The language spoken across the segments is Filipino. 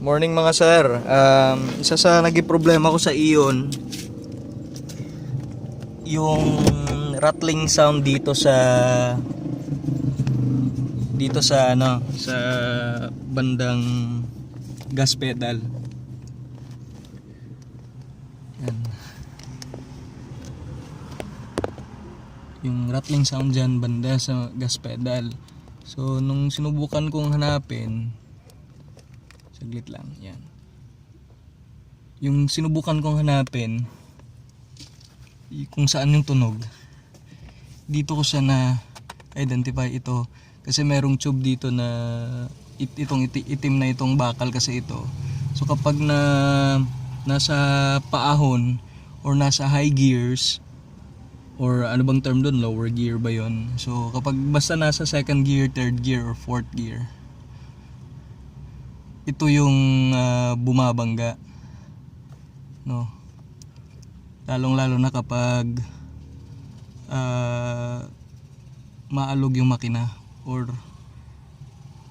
Morning mga sir. Isa sa naging problema ko sa iyon, yung rattling sound dito sa bandang gas pedal. Yan. Yung rattling sound dyan banda sa gas pedal. So nung sinubukan kong hanapin, saglit lang, yan. Yung sinubukan kong hanapin kung saan yung tunog, dito ko siya na identify ito kasi merong tube dito na itong itim na itong bakal kasi ito. So kapag nasa paahon or nasa high gears, or ano bang term doon, lower gear ba yon? So kapag basta nasa second gear, third gear or fourth gear, ito yung bumabangga, no? Lalong lalo na kapag maalog yung makina or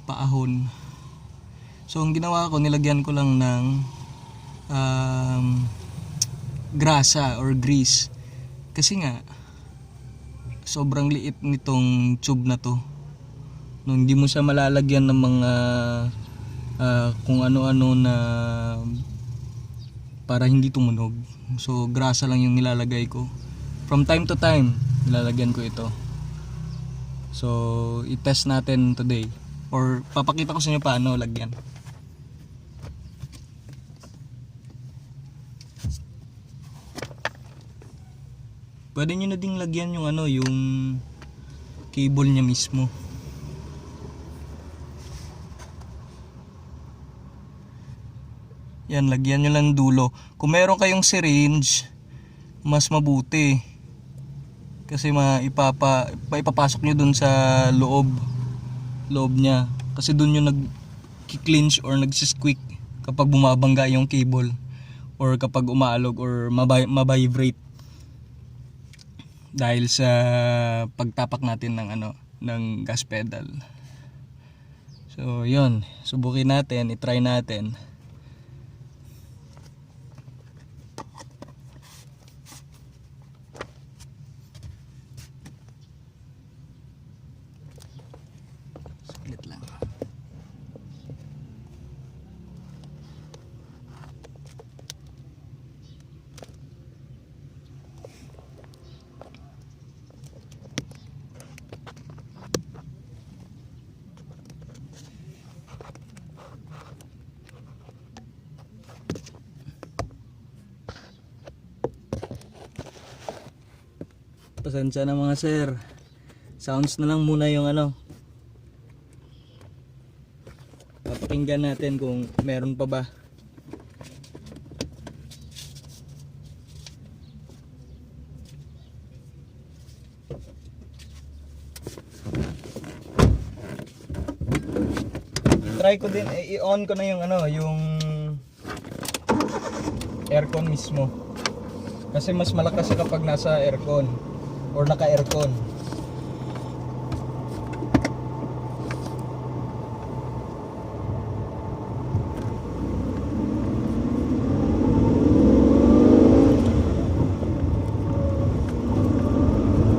paahon. So ang ginawa ko, nilagyan ko lang ng grasa or grease kasi nga sobrang liit nitong tube na to, no, hindi mo siya malalagyan ng mga kung ano-ano na para hindi tumunog. So grasa lang yung nilalagay ko. From time to time nilalagyan ko ito. So i-test natin today, or papakita ko sa inyo paano lagyan. Pwede nyo na ding lagyan yung yung cable nya mismo. Yan, lagyan nyo lang dulo. Kung meron kayong syringe, mas mabuti. Kasi maipapasok nyo dun sa loob nya. Kasi dun yung nag-clinch or nagsisqueak kapag bumabangga yung cable, or kapag umaalog or mabibrate dahil sa pagtapak natin ng gas pedal. So yun, subukin natin, i-try natin. Saglit lang. Pasensya na mga sir. Sounds na lang muna yung papakinggan natin kung meron pa ba. Try ko din, i-on ko na yung yung aircon mismo. Kasi mas malakas siya kapag nasa aircon or naka-aircon.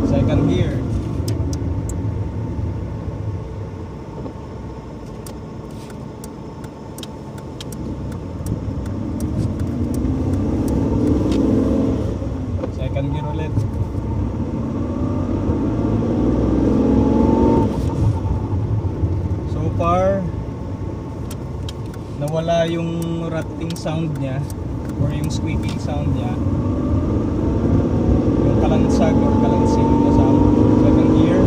Second gear. Second gear ulit. So far, nawala yung rattling sound niya or yung squeaking sound niya, yung kalansag or kalansing na sound. Second gear.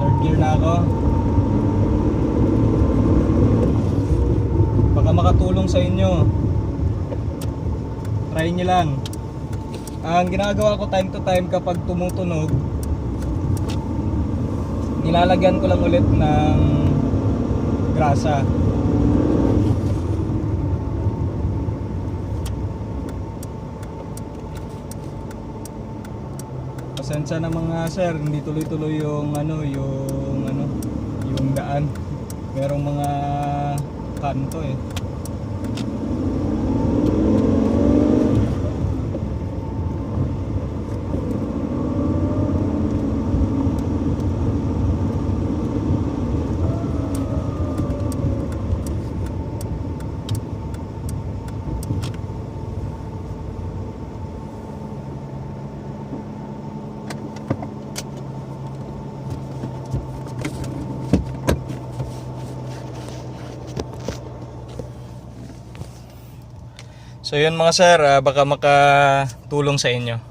Third gear na ako. Baka makatulong sa inyo, try nyo lang. Ang ginagawa ko time to time kapag tumutunog, nilalagyan ko lang ulit ng grasa. Pasensya na mga sir, hindi tuloy-tuloy yung daan. Merong mga kanto eh. So yun mga sir, baka makatulong sa inyo.